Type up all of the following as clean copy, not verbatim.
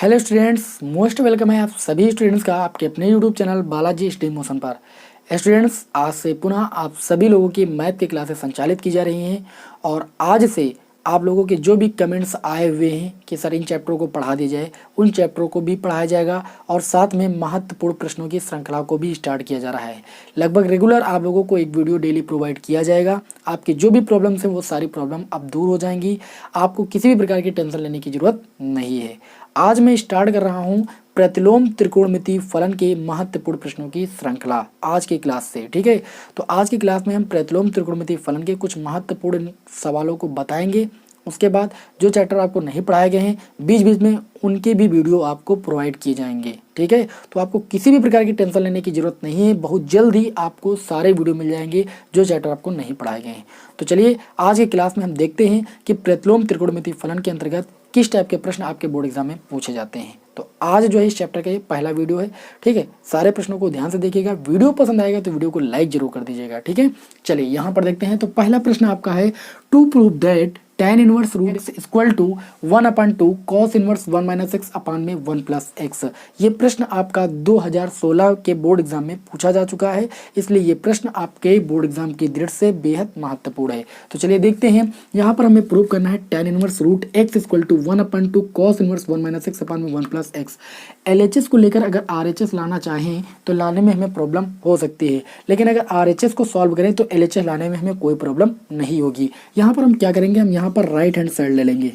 Hello students, most welcome है आप सभी स्टूडेंट्स का आपके अपने YouTube channel Balaji stream motion पर। स्टूडेंट्स, आज से पुनः आप सभी लोगों की मैथ की क्लासेस संचालित की जा रही हैं और आज से आप लोगों के जो भी कमेंट्स आए हुए हैं कि सर इन चैप्टरों को पढ़ा दिया जाए, उन चैप्टरों को भी पढ़ाया जाएगा और साथ में महत्वपूर्ण प्रश्नों की श्रृंखला को भी स्टार्ट किया जा रहा है। लगभग रेगुलर आप लोगों को एक वीडियो डेली प्रोवाइड किया जाएगा। आपकी जो भी प्रॉब्लम्स हैं वो सारी प्रॉब्लम अब दूर हो जाएंगी। आपको किसी भी प्रकार की टेंशन लेने की ज़रूरत नहीं है। आज मैं स्टार्ट कर रहा हूं प्रतिलोम त्रिकोणमिति फलन के महत्वपूर्ण प्रश्नों की श्रृंखला आज की क्लास से। ठीक है, तो आज की क्लास में हम प्रतिलोम त्रिकोणमिति फलन के कुछ महत्वपूर्ण सवालों को बताएंगे। उसके बाद जो चैप्टर आपको नहीं पढ़ाए गए हैं बीच बीच में उनके भी वीडियो आपको प्रोवाइड किए जाएंगे। ठीक है, तो आपको किसी भी प्रकार की टेंशन लेने की जरूरत नहीं है। बहुत जल्द ही आपको सारे वीडियो मिल जाएंगे जो चैप्टर आपको नहीं पढ़ाए गए हैं। तो चलिए आज की क्लास में हम देखते हैं कि प्रतिलोम त्रिकोणमिति फलन के अंतर्गत किस टाइप के प्रश्न आपके बोर्ड एग्जाम में पूछे जाते हैं। तो आज जो है इस चैप्टर का ये पहला वीडियो है। ठीक है, सारे प्रश्नों को ध्यान से देखिएगा। वीडियो पसंद आएगा तो वीडियो को लाइक जरूर कर दीजिएगा। ठीक है, चलिए यहाँ पर देखते हैं। तो पहला प्रश्न आपका है to prove that tan inverse root X equal to 1/2 cos inverse 1 minus X upon में 1 प्लस एक्स। ये प्रश्न आपका 2016 के बोर्ड एग्जाम में पूछा जा चुका है, इसलिए ये प्रश्न आपके बोर्ड एग्जाम की दृष्टि से बेहद महत्वपूर्ण है। तो चलिए देखते हैं। यहाँ पर हमें प्रूव करना है tan inverse root X equal to 1/2 cos inverse 1 minus X upon में 1 प्लस एक्स। LHS को लेकर अगर RHS लाना चाहें तो लाने में हमें प्रॉब्लम हो सकती है, लेकिन अगर RHS को सॉल्व करें तो LHS लाने में हमें कोई प्रॉब्लम नहीं होगी। यहाँ पर हम क्या करेंगे, हम यहाँ पर राइट हैंड साइड ले लेंगे।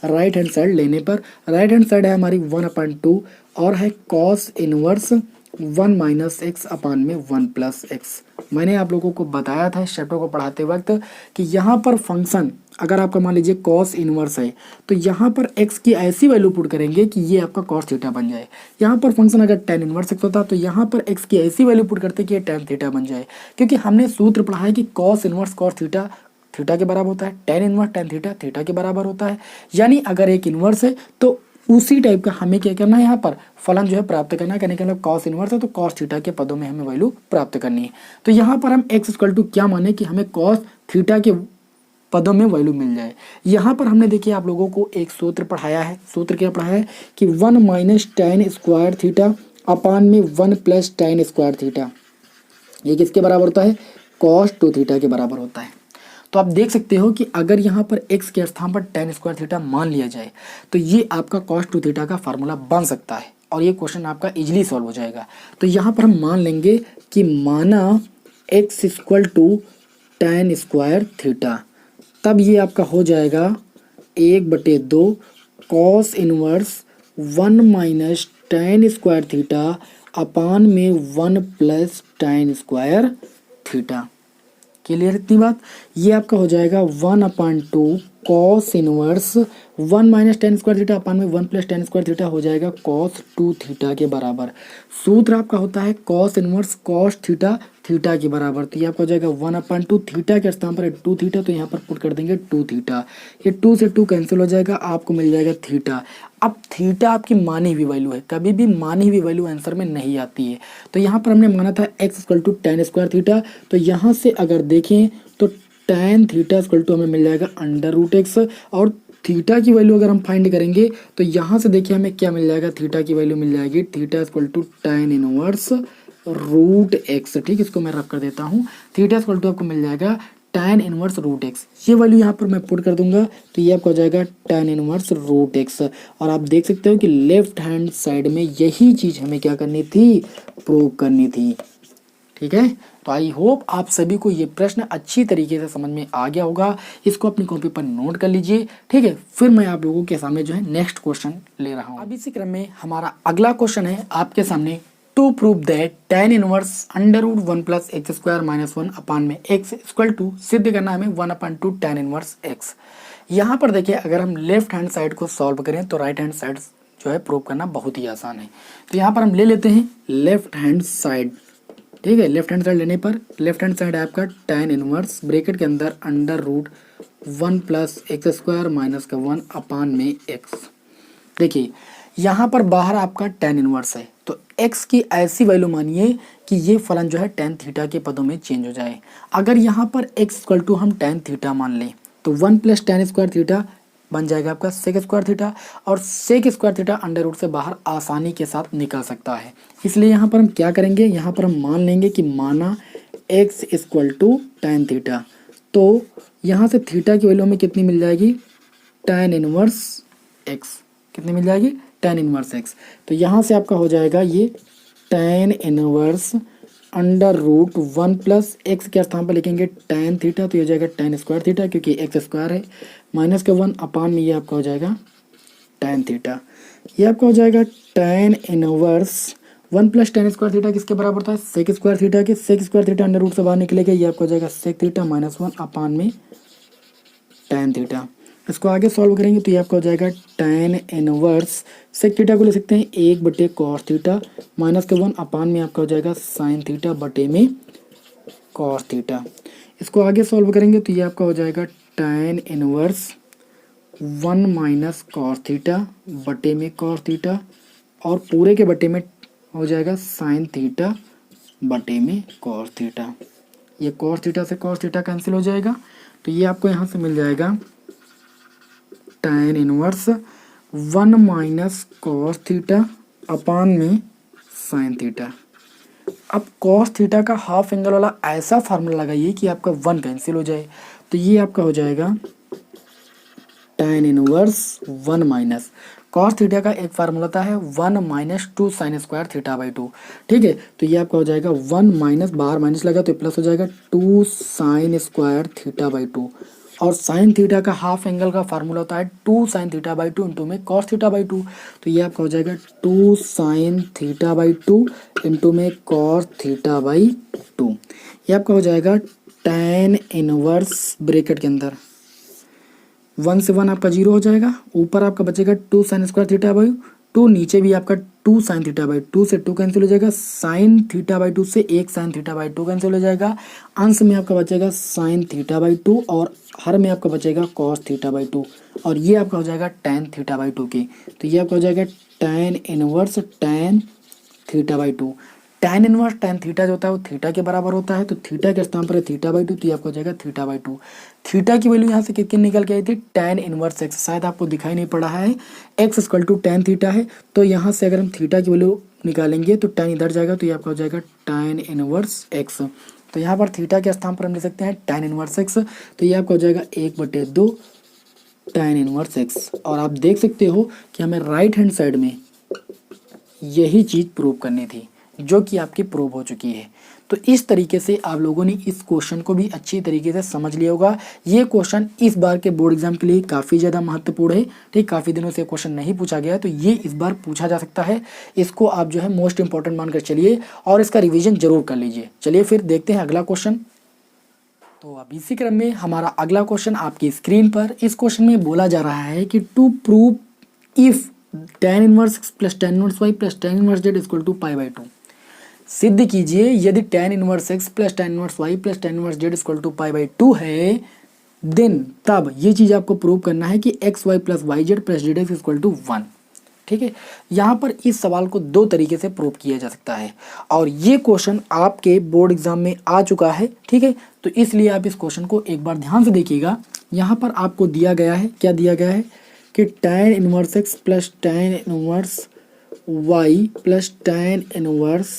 राइट हैंड साइड लेने पर राइट हैंड साइड है हमारी 1/2 और है cos inverse 1 minus X upon में 1 प्लस एक्स। मैंने आप लोगों को बताया था इस चैप्टर को पढ़ाते वक्त कि यहाँ पर फंक्शन अगर आपका मान लीजिए cos इनवर्स है तो यहाँ पर x की ऐसी वैल्यू पुट करेंगे कि ये आपका cos थीटा बन जाए। यहाँ पर फंक्शन अगर tan इनवर्स x होता तो यहाँ पर x की ऐसी वैल्यू पुट करते कि ये tan थीटा बन जाए, क्योंकि हमने सूत्र पढ़ा है कि cos inverse cos theta theta के बराबर होता है, tan inverse tan theta theta के बराबर होता है। यानी अगर एक इनवर्स है तो उसी टाइप का हमें क्या करना है, यहाँ पर फलन जो है प्राप्त करना है। कहने का मतलब cos इनवर्स है तो cos थीटा के पदों में हमें वैल्यू प्राप्त करनी है। तो यहाँ पर हम x इक्वल टू क्या माने कि हमें cos थीटा के पदों में वैल्यू मिल जाए। यहाँ पर हमने देखिए आप लोगों को एक सूत्र पढ़ाया है। सूत्र क्या पढ़ाया है कि 1 minus tan square theta upon में 1 प्लस tan स्क्वायर थीटा, ये किसके बराबर होता है, cos 2 थीटा के बराबर होता है। तो आप देख सकते हो कि अगर यहाँ पर x के स्थान पर tan स्क्वायर थीटा मान लिया जाए तो ये आपका cos 2 थीटा का फार्मूला बन सकता है और ये क्वेश्चन आपका इजीली सॉल्व हो जाएगा। तो यहाँ पर हम मान लेंगे कि माना x equal to tan square theta, तब ये आपका हो जाएगा 1/2 cos inverse 1 minus tan square theta upon में 1 plus tan square theta. Clear इतनी बात। ये आपका हो जाएगा 1/2 cos inverse 1 minus tan square theta upon में 1 प्लस tan स्क्वायर थीटा हो जाएगा cos 2 थीटा के बराबर। सूत्र आपका होता है cos inverse cos theta theta के बराबर। तो ये आपका हो जाएगा 1/2 थीटा के स्थान पर 2 थीटा, तो यहाँ पर पुट कर देंगे 2 थीटा। ये 2 से 2 कैंसिल हो जाएगा, आपको मिल जाएगा थीटा। अब थीटा आपकी मानी हुई वैल्यू है, कभी भी मानी हुई वैल्यू आंसर में नहीं आती है। तो यहाँ पर हमने माना था x equal to tan square theta, तो यहाँ से अगर देखें तो tan थीटा इक्वल टू हमें मिल जाएगा √x और थीटा की वैल्यू अगर हम फाइंड करेंगे तो यहाँ से देखिए हमें क्या मिल जाएगा, थीटा की वैल्यू मिल जाएगी theta equal to tan inverse √x। ठीक, इसको मैं रख कर देता हूँ। थीटा इक्वल टू आपको मिल जाएगा tan इनवर्स √x। ये वैल्यू यहाँ पर मैं पुट कर दूंगा तो ये आपका हो जाएगा tan इनवर्स √x। और आप देख सकते हो कि लेफ्ट हैंड साइड में यही चीज हमें क्या करनी थी, प्रूव करनी थी। ठीक है, तो आई होप आप सभी को ये प्रश्न अच्छी तरीके से समझ में आ गया होगा। इसको अपनी कॉपी पर नोट कर लीजिए। ठीक है, फिर मैं आप लोगों के सामने जो है नेक्स्ट क्वेश्चन ले रहा हूँ। अब इसी क्रम में हमारा अगला क्वेश्चन है आपके सामने to prove that tan inverse √1 plus x square minus 1 upon में x इक्वल टू सिद्ध करना है हमें 1/2 tan इनवर्स x। यहाँ पर देखिए अगर हम लेफ्ट हैंड साइड को सॉल्व करें तो राइट हैंड साइड जो है प्रूव करना बहुत ही आसान है। तो यहाँ पर हम ले लेते हैं लेफ्ट हैंड साइड। ठीक है, लेफ्ट हैंड साइड लेने पर लेफ्ट हैंड साइड है आपका tan इनवर्स ब्रैकेट के अंदर √1 प्लस एक्स स्क्वायर माइनस का 1 अपान में x। देखिए यहाँ पर बाहर आपका tan इनवर्स है तो x की ऐसी वैल्यू मानिए कि ये फलन जो है tan थीटा के पदों में चेंज हो जाए। अगर यहाँ पर x इक्वल टू हम tan थीटा मान लें तो 1 प्लस tan स्क्वायर थीटा बन जाएगा आपका सेक स्क्वायर थीटा, और sec square theta under root से बाहर आसानी के साथ निकल सकता है। इसलिए यहाँ पर हम क्या करेंगे, यहाँ पर हम मान लेंगे कि माना x equal to tan theta, तो यहाँ से थीटा की वैल्यू हमें कितनी मिल जाएगी, tan इनवर्स x। कितनी मिल जाएगी, tan इनवर्स x। तो यहाँ से आपका हो जाएगा ये tan inverse under root 1 plus x के स्थान पर लिखेंगे tan थीटा, तो ये हो जाएगा tan स्क्वायर थीटा, क्योंकि x स्क्वायर है, माइनस के 1 अपान में ये आपका हो जाएगा tan थीटा। ये आपका हो जाएगा tan inverse 1 plus tan square theta किसके बराबर होता है, सेक स्क्वायर थीटा के। Sec square theta under root से बाहर निकलेगा, ये आपका हो जाएगा सेक थीटा माइनस 1 अपान में tan थीटा। इसको आगे सॉल्व करेंगे तो ये आपका हो जाएगा tan इनवर्स सेक थीटा को ले सकते हैं 1 बटे कॉस थीटा माइनस के 1 अपान में आपका हो जाएगा साइन थीटा बटे में कॉस थीटा। इसको आगे सॉल्व करेंगे तो ये आपका हो जाएगा tan inverse 1 minus cos theta बटे में कॉस थीटा, और पूरे के बटे में हो जाएगा साइन थीटा बटे में कॉस थीटा। ये कॉस थीटा से कॉस थीटा कैंसिल हो जाएगा, तो ये आपको यहाँ से मिल जाएगा tan inverse 1 minus cos theta upon में साइन थीटा। अब कॉस थीटा का हाफ एंगल वाला ऐसा फार्मूला लगाइए कि आपका 1 कैंसिल हो जाए, तो ये आपका हो जाएगा tan inverse 1 minus cos theta का एक फार्मूला होता है 1 minus 2 sine square theta by 2। ठीक है, तो ये आपका हो जाएगा 1 माइनस, बाहर माइनस लगा तो प्लस हो जाएगा 2 साइन स्क्वायर थीटा बाई 2, और साइन थीटा का हाफ एंगल का फार्मूला होता है 2 साइन थीटा बाई 2 इंटू में कॉस थीटा बाई 2। तो ये आपका हो जाएगा 2 साइन थीटा बाई 2 इंटू में कॉस थीटा बाई 2। ये आपका हो जाएगा tan इनवर्स ब्रैकेट के अंदर 1 से 1 आपका 0 हो जाएगा, ऊपर आपका बचेगा 2 साइन स्क्वायर थीटा बाई 2, नीचे भी आपका 2 साइन थीटा बाई 2 से 2 कैंसिल हो जाएगा, साइन थीटा बाई 2 से 1 साइन थीटा बाई 2 कैंसिल हो जाएगा, अंश में आपका बचेगा साइन थीटा बाई 2 और हर में आपका बचेगा कॉस थीटा बाई 2, और ये आपका हो जाएगा tan थीटा बाई 2 की। तो ये आपका हो जाएगा tan inverse tan theta by 2। tan inverse tan theta जो होता है वो थीटा के बराबर होता है, तो थीटा के स्थान पर है थीटा बाई 2, तो ये आपको हो जाएगा थीटा बाई 2। थीटा की वैल्यू यहाँ से कितनी निकल के आई थी, tan इनवर्स x, शायद आपको दिखाई नहीं पड़ा है, x equal to tan theta है, तो यहाँ से अगर हम थीटा की वैल्यू निकालेंगे तो tan इधर जाएगा, तो ये आपका हो जाएगा tan इनवर्स x। तो यहाँ पर थीटा के स्थान पर हम ले सकते हैं tan इनवर्स x, तो ये आपका हो जाएगा 1/2 tan इनवर्स x। और आप देख सकते हो कि हमें राइट हैंड साइड में यही चीज़ प्रूव करनी थी, जो कि आपकी प्रूव हो चुकी है। तो इस तरीके से आप लोगों ने इस क्वेश्चन को भी अच्छी तरीके से समझ लिया होगा। ये क्वेश्चन इस बार के बोर्ड एग्जाम के लिए काफ़ी ज़्यादा महत्वपूर्ण है। ठीक, काफ़ी दिनों से क्वेश्चन नहीं पूछा गया, तो ये इस बार पूछा जा सकता है। इसको आप जो है मोस्ट इंपॉर्टेंट मानकर चलिए और इसका रिविजन जरूर कर लीजिए। चलिए फिर देखते हैं अगला क्वेश्चन। तो अब इसी क्रम में हमारा अगला क्वेश्चन आपकी स्क्रीन पर, इस क्वेश्चन में बोला जा रहा है कि to prove if tan inverse x plus tan inverse y plus tan inverse z equal to pi by 2, सिद्ध कीजिए यदि tan inverse x plus tan inverse y plus tan inverse z equal to pi by 2 है, then तब ये चीज़ आपको prove करना है कि x y plus y z plus z x equal to 1। ठीक है, यहाँ पर इस सवाल को दो तरीके से प्रूव किया जा सकता है, और ये क्वेश्चन आपके बोर्ड एग्जाम में आ चुका है। ठीक है, तो इसलिए आप इस क्वेश्चन को एक बार ध्यान से देखिएगा। यहाँ पर आपको दिया गया है, क्या दिया गया है कि tan inverse x plus tan inverse y plus tan inverse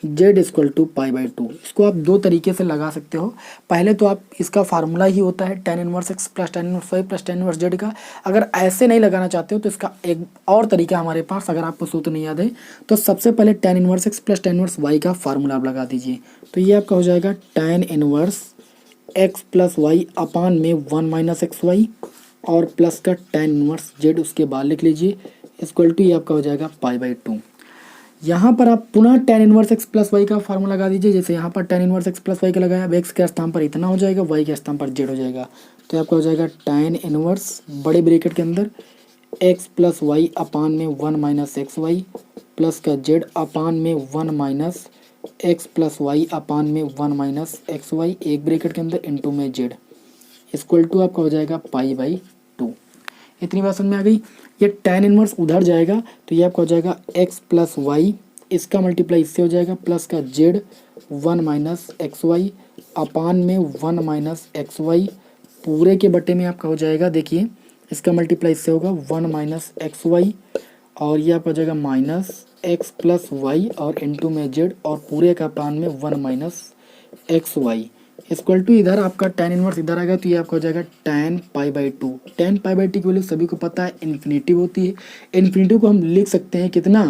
z equal to pi by 2। इसको आप दो तरीके से लगा सकते हो। पहले तो आप इसका फार्मूला ही होता है tan inverse x plus tan inverse y plus tan inverse z का। अगर ऐसे नहीं लगाना चाहते हो तो इसका एक और तरीका हमारे पास, अगर आपको सूत्र नहीं याद है तो सबसे पहले tan inverse x plus tan inverse y का फार्मूला आप लगा दीजिए। तो ये आपका हो जाएगा tan inverse x plus Y upon में 1 माइनस एक्स वाई और प्लस का tan इनवर्स z उसके बाद लिख लीजिए इक्वल टू, ये आपका हो जाएगा पाई बाई 2। यहाँ पर आप पुनः tan inverse x plus y का फार्मूला लगा दीजिए। जैसे यहाँ पर tan inverse x plus y का लगाया, अब x के स्थान पर इतना हो जाएगा, y के स्थान पर z हो जाएगा। तो आपका हो जाएगा tan इनवर्स बड़े ब्रैकेट के अंदर x प्लस वाई अपान में 1 माइनस एक्स वाई प्लस का z अपान में 1 minus x plus Y upon में 1 माइनस एक्स वाई एक ब्रैकेट के अंदर इंटू में z इक्वल टू आपका हो जाएगा पाई बाई 2। इतनी बात समझ में आ गई। ये tan इनवर्स उधर जाएगा तो ये आपका हो जाएगा x प्लस वाई, इसका मल्टीप्लाई इससे हो जाएगा प्लस का z 1 minus x Y upon में 1 माइनस एक्स वाई पूरे के बटे में आपका हो जाएगा, देखिए इसका मल्टीप्लाई इससे होगा 1 माइनस एक्स वाई, और ये आपका हो जाएगा माइनस एक्स प्लस वाई और इनटू में जेड, और पूरे का पान में 1 minus x y equal to इधर आपका tan इनवर्स इधर आएगा तो ये आपका हो जाएगा tan pi by two. tan pi by two की वैल्यू सभी को पता है इन्फिनिटी होती है। इन्फिनिटी को हम लिख सकते हैं कितना,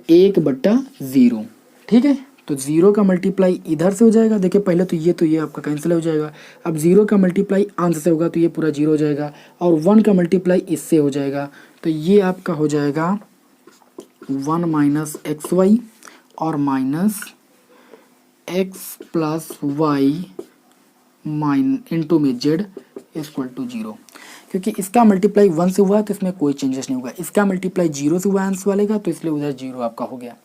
1/0। ठीक है, तो 0 का मल्टीप्लाई इधर से हो जाएगा, देखिए पहले तो ये आपका कैंसिल हो जाएगा। अब 0 का मल्टीप्लाई अंश से होगा तो ये पूरा 0 हो जाएगा, और 1 का मल्टीप्लाई इससे हो जाएगा तो ये आपका हो जाएगा 1 माइनस एक्स वाई और minus x plus y into में जेड इक्वल टू 0। क्योंकि इसका मल्टीप्लाई 1 से हुआ है तो इसमें कोई चेंजेस नहीं होगा, इसका मल्टीप्लाई 0 से हुआ आंसर वाले का तो इसलिए उधर 0 आपका हो गया।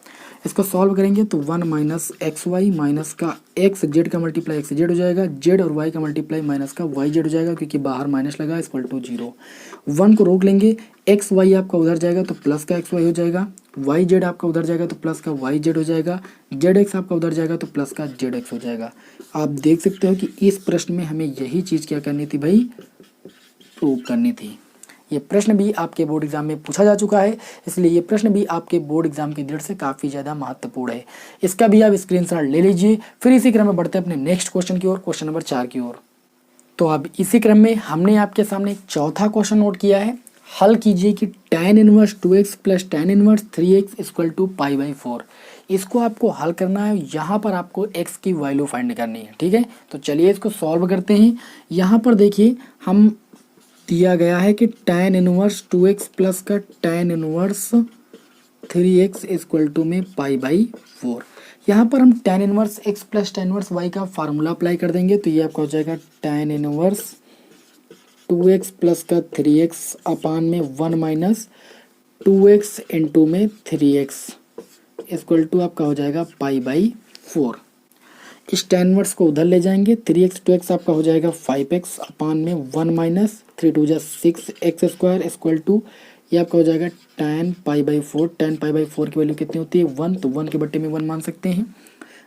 इसको सॉल्व करेंगे तो 1 माइनस एक्स वाई माइनस का एक्स जेड का मल्टीप्लाई एक्स जेड हो जाएगा, जेड और वाई का मल्टीप्लाई माइनस का वाई जेड हो जाएगा, क्योंकि बाहर माइनस लगा इक्वल टू 0। 1 को रोक लेंगे, एक्स वाई आपका उधर जाएगा तो प्लस का एक्स वाई हो जाएगा, वाई जेड आपका उधर जाएगा तो प्लस का वाई जेड हो जाएगा, जेड एक्स आपका उधर जाएगा तो प्लस का जेड एक्स हो जाएगा। आप देख सकते हो कि इस प्रश्न में हमें यही चीज़ क्या करनी थी भाई, प्रूव करनी थी। ये प्रश्न भी आपके बोर्ड एग्जाम में पूछा जा चुका है, इसलिए ये प्रश्न भी आपके बोर्ड एग्जाम की दृष्टि से काफ़ी ज़्यादा महत्वपूर्ण है। इसका भी आप स्क्रीनशॉट ले लीजिए। फिर इसी क्रम में बढ़ते हैं अपने नेक्स्ट क्वेश्चन की ओर, क्वेश्चन नंबर 4 की ओर। तो अब इसी क्रम में हमने आपके सामने चौथा क्वेश्चन नोट किया है। हल कीजिए कि tan inverse 2x plus tan inverse 3x equal to pi by 4। इसको आपको हल करना है, यहाँ पर आपको x की वैल्यू फाइंड करनी है। ठीक है, तो चलिए इसको सॉल्व करते हैं। यहाँ पर देखिए हम दिया गया है कि tan इनवर्स 2x प्लस का tan inverse 3x equal to में पाई बाई 4। यहाँ पर हम tan inverse x plus tan inverse y का फार्मूला अप्लाई कर देंगे तो ये आपका हो जाएगा tan इनवर्स 2x प्लस का 3x अपान में 1 माइनस 2x इंटू में 3x इक्वल टू आपका हो जाएगा पाई बाई 4। इस tan इनवर्स को उधर ले जाएंगे, 3x 2x आपका हो जाएगा 5x अपान में 1 माइनस 3 2 जा 6x स्क्वायर इक्वल टू ये आपका हो जाएगा tan pi by 4। tan pi by 4 की वैल्यू कितनी होती है, 1, तो 1 के बट्टे में 1 मान सकते हैं।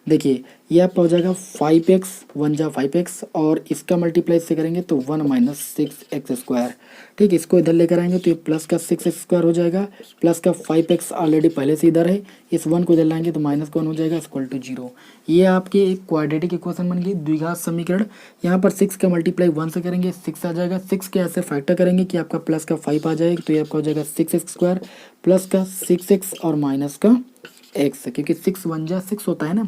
देखिए ये आपका हो जाएगा 5x 1 जा 5x, और इसका मल्टीप्लाई से करेंगे तो 1 माइनस 6x स्क्वायर। ठीक, इसको इधर लेकर आएंगे तो ये प्लस का 6x स्क्वायर हो जाएगा, प्लस का 5x ऑलरेडी पहले से इधर है, इस 1 को इधर लाएंगे तो माइनस का 1 हो जाएगा इक्वल टू 0। ये आपके एक क्वाड्रेटिक इक्वेशन बन गई, द्विघात समीकरण। यहाँ पर 6 का मल्टीप्लाई 1 से करेंगे 6 आ जाएगा, 6 के ऐसे फैक्टर करेंगे कि आपका प्लस का 5 आ जाएगा तो ये आपका हो जाएगा 6x स्क्वायर प्लस का 6x और माइनस का x, क्योंकि 6 1 जा 6 होता है ना,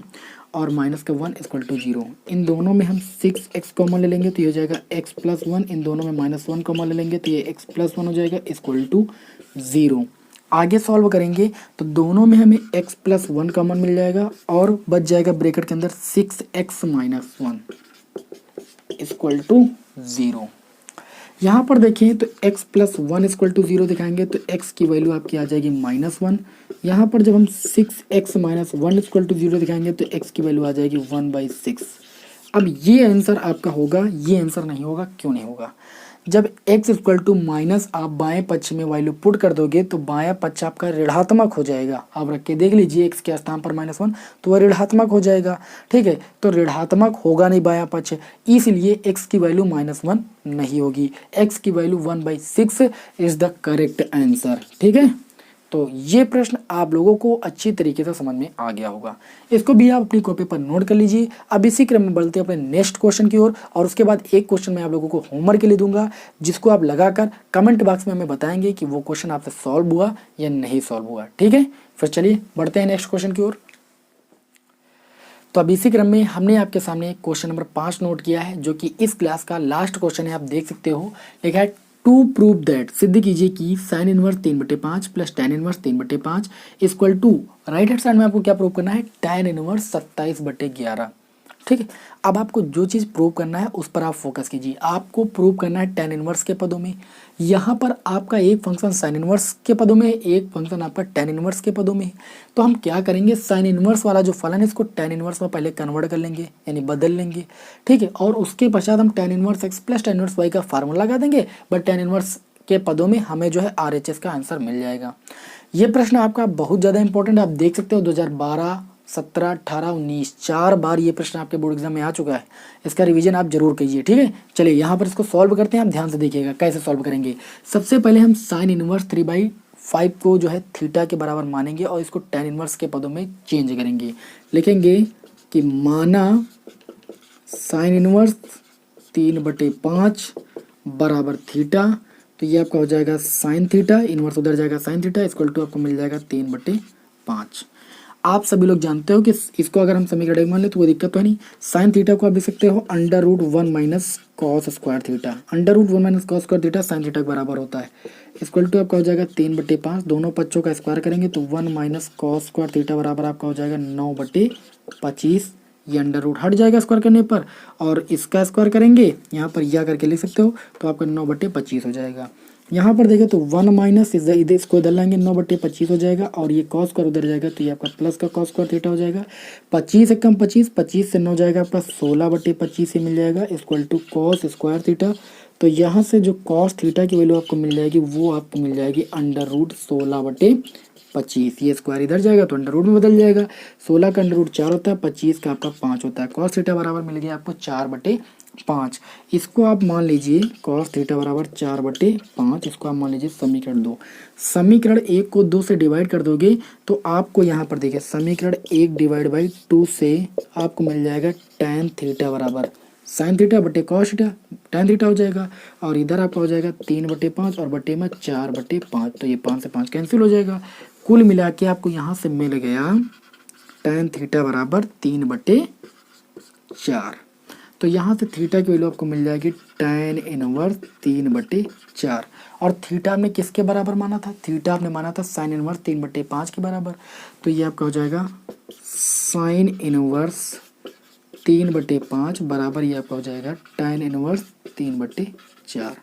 और माइनस का 1 इक्वल टू 0। इन दोनों में हम 6x कॉमन ले लेंगे तो ये हो जाएगा x प्लस 1, इन दोनों में माइनस 1 कॉमन ले लेंगे तो ये x प्लस 1 हो जाएगा इक्वल टू 0। आगे सॉल्व करेंगे तो दोनों में हमें x प्लस 1 कॉमन मिल जाएगा और बच जाएगा ब्रैकेट के अंदर 6x माइनस 1 इक्वल टू 0। यहाँ पर देखें तो x प्लस 1 इक्वल टू 0 दिखाएंगे तो x की वैल्यू आपकी आ जाएगी -1। यहाँ पर जब हम 6x माइनस 1 इक्वल टू 0 दिखाएंगे तो x की वैल्यू आ जाएगी 1/6। अब ये आंसर आपका होगा, ये आंसर नहीं होगा। क्यों नहीं होगा? जब x इक्वल टू माइनस आप बाएं पक्ष में वैल्यू पुट कर दोगे तो बायां पक्ष आपका ऋणात्मक हो जाएगा। आप रख के देख लीजिए x के स्थान पर -1 तो वह ऋणात्मक हो जाएगा। ठीक है, तो ऋणात्मक होगा नहीं बायां पक्ष, इसलिए x की वैल्यू -1 नहीं होगी। x की value 1/6 is the correct answer. ठीक है, तो ये प्रश्न आप लोगों को अच्छी तरीके से समझ में आ गया होगा। इसको भी आप अपनी कॉपी पर नोट कर लीजिए। अब इसी क्रम में बढ़ते हैं अपने नेक्स्ट क्वेश्चन की ओर, और उसके बाद एक क्वेश्चन मैं आप लोगों को होमवर्क के लिए दूंगा, जिसको आप लगाकर कमेंट बॉक्स में हमें बताएंगे कि वो क्वेश्चन आपसे सॉल्व हुआ या नहीं सॉल्व हुआ। ठीक है, फिर चलिए बढ़ते हैं नेक्स्ट क्वेश्चन की ओर। तो अब इसी क्रम में हमने आपके सामने क्वेश्चन नंबर 5 नोट किया है, जो कि इस क्लास का लास्ट क्वेश्चन है। आप देख सकते हो लिखा है टू प्रूव दैट, सिद्ध कीजिए कि sine inverse 3/5 plus tan inverse 3/5 equal to, right hand side में आपको क्या प्रूव करना है, tan इनवर्स 27/11। ठीक है, अब आपको जो चीज़ प्रूव करना है उस पर आप फोकस कीजिए। आपको प्रूव करना है tan इनवर्स के पदों में। यहाँ पर आपका एक फंक्शन साइन इनवर्स के पदों में है, एक फंक्शन आपका tan इनवर्स के पदों में है। तो हम क्या करेंगे, साइन इनवर्स वाला जो फलन है इसको tan इनवर्स में पहले कन्वर्ट कर लेंगे, यानी बदल लेंगे। ठीक है, और उसके पश्चात हम tan inverse x plus tan inverse y का फार्मूला लगा देंगे, बट tan इनवर्स के पदों में हमें जो है RHS का आंसर मिल जाएगा। ये प्रश्न आपका बहुत ज़्यादा इंपॉर्टेंट है। आप देख सकते हो 2012 17, 18, 19 4 बार ये प्रश्न आपके बोर्ड एग्जाम में आ चुका है। इसका रिवीजन आप जरूर कीजिए, ठीक है। चलिए यहाँ पर इसको सॉल्व करते हैं, आप ध्यान से देखिएगा कैसे सॉल्व करेंगे। सबसे पहले हम साइन इनवर्स 3/5 को जो है थीटा के बराबर मानेंगे और इसको tan इनवर्स के पदों में चेंज करेंगे। लिखेंगे कि माना साइन इनवर्स 3/5 बराबर थीटा, तो ये आपका हो जाएगा साइन थीटा, इनवर्स उधर जाएगा साइन थीटा, इक्वल टू आपको मिल जाएगा 3/5। आप सभी लोग जानते हो कि इसको अगर हम समीकरण मान ले तो कोई दिक्कत तो नहीं। साइन थीटा को आप लिख सकते हो √1 - cos square theta. √1 - cos square theta sine theta के बराबर होता है। इक्वल टू आपका हो जाएगा 3/5, दोनों पक्षों का स्क्वायर करेंगे तो 1 - cos स्क्वायर थीटा बराबर आपका हो जाएगा 9/25। ये अंडर रूट हट जाएगा स्क्वायर करने पर, और इसका स्क्वायर करेंगे यहाँ पर या करके लिख सकते हो तो आपका 9/25 हो जाएगा। यहाँ पर देखें तो 1 माइनस इधर इसको इधर लाएंगे 9/25 हो जाएगा, और ये कॉस स्क्वायर उधर जाएगा तो ये आपका प्लस का कॉस स्क्वायर थीटा हो जाएगा। 25 से कम 25, 25 से 9 जाएगा आपका 16/25 से मिल जाएगा, equal to cos square theta. तो यहाँ से जो कॉस थीटा की वैल्यू आपको मिल जाएगी वो आपको मिल जाएगी √16/25। ये स्क्वायर इधर जाएगा तो अंडर रूट में बदल जाएगा। 16 का अंडर रूट 4 होता है, 25 का आपका 5 होता है। कॉस थीटा बराबर मिल गया आपको 4/5। इसको आप मान लीजिए कॉस थीटा बराबर 4/5, इसको आप मान लीजिए समीकरण 2। समीकरण 1 को 2 से डिवाइड कर दोगे तो आपको यहाँ पर देखिए समीकरण 1 / 2 से आपको मिल जाएगा tan थीटा बराबर साइन थीटा बटे कॉस थीटा, tan थीटा हो जाएगा, और इधर आपका हो जाएगा 3/5 और बटे में 4/5, तो ये 5 से 5 कैंसिल हो जाएगा। कुल मिला के आपको यहाँ से मिल गया tan थीटा बराबर 3/4। तो यहाँ से थीटा की वैल्यू आपको मिल जाएगी tan इनवर्स 3/4। और थीटा में किसके बराबर माना था? थीटा आपने माना था साइन इनवर्स 3/5 के बराबर, तो ये आपका हो जाएगा साइन इनवर्स 3/5 बराबर ये आपका हो जाएगा tan इनवर्स 3/4।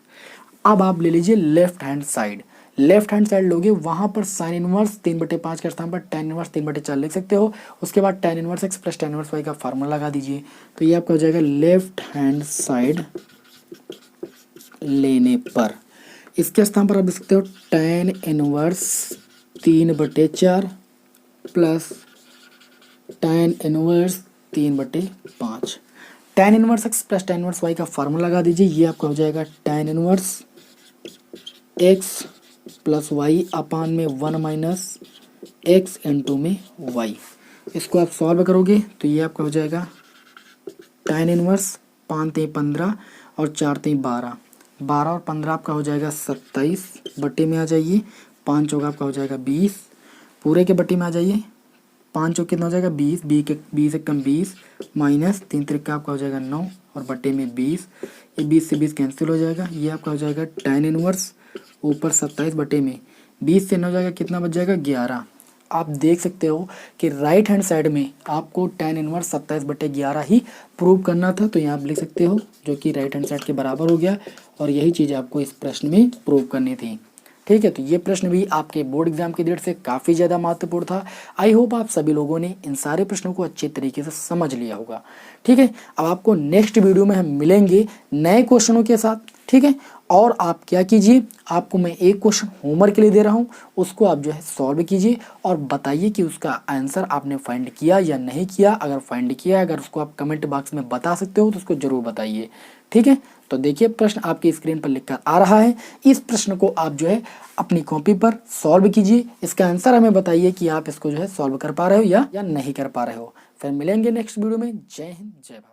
अब आप ले लीजिए left hand side. Left hand side लोगे वहां पर साइन इनवर्स 3/5 के स्थान पर tan इनवर्स 3/4 लिख सकते हो। उसके बाद tan inverse x plus tan inverse y का फार्मूला लगा दीजिए, तो ये आपका हो जाएगा लेफ्ट हैंड साइड लेने पर इसके स्थान पर आप लिख सकते हो tan inverse 3/4 plus tan inverse 3/5। tan inverse x plus tan inverse y का फार्मूला लगा दीजिए, ये आपका हो जाएगा tan inverse x plus Y upon में 1 माइनस x इंटू में y। इसको आप सॉल्व करोगे तो ये आपका हो जाएगा tan इनवर्स 5 × 15 और 4 × 12, 12 और 15 आपका हो जाएगा 27, बटे में आ जाइए 5 चौका आपका हो जाएगा 20, पूरे के बटे में आ जाइए 5 चौके कितना हो जाएगा 20, 20 एक कम 20 माइनस 3 त्रिका आपका हो जाएगा 9 और बटे में 20, ये 20 से 20 कैंसिल हो जाएगा। ये आपका हो जाएगा tan इनवर्स ऊपर 27 बटे में 20 से 9 जाएगा कितना बच जाएगा 11। आप देख सकते हो कि राइट हैंड साइड में आपको tan इनवर्स 27/11 ही प्रूव करना था, तो यहाँ आप लिख सकते हो जो कि राइट हैंड साइड के बराबर हो गया, और यही चीज़ आपको इस प्रश्न में प्रूव करनी थी। ठीक है, तो ये प्रश्न भी आपके बोर्ड एग्जाम की दृष्टि से काफ़ी ज़्यादा महत्वपूर्ण था। आई होप आप सभी लोगों ने इन सारे प्रश्नों को अच्छे तरीके से समझ लिया होगा। ठीक है, अब आपको नेक्स्ट वीडियो में हम मिलेंगे नए क्वेश्चनों के साथ। ठीक है, और आप क्या कीजिए, आपको मैं एक क्वेश्चन होमवर्क के लिए दे रहा हूँ, उसको आप जो है सॉल्व कीजिए और बताइए कि उसका आंसर आपने फाइंड किया या नहीं किया। अगर फाइंड किया, अगर उसको आप कमेंट बॉक्स में बता सकते हो तो उसको ज़रूर बताइए। ठीक है, तो देखिए प्रश्न आपकी स्क्रीन पर लिखकर आ रहा है। इस प्रश्न को आप जो है अपनी कॉपी पर सॉल्व कीजिए, इसका आंसर हमें बताइए कि आप इसको जो है सॉल्व कर पा रहे हो या नहीं कर पा रहे हो। फिर मिलेंगे नेक्स्ट वीडियो में। जय हिंद, जय भारत।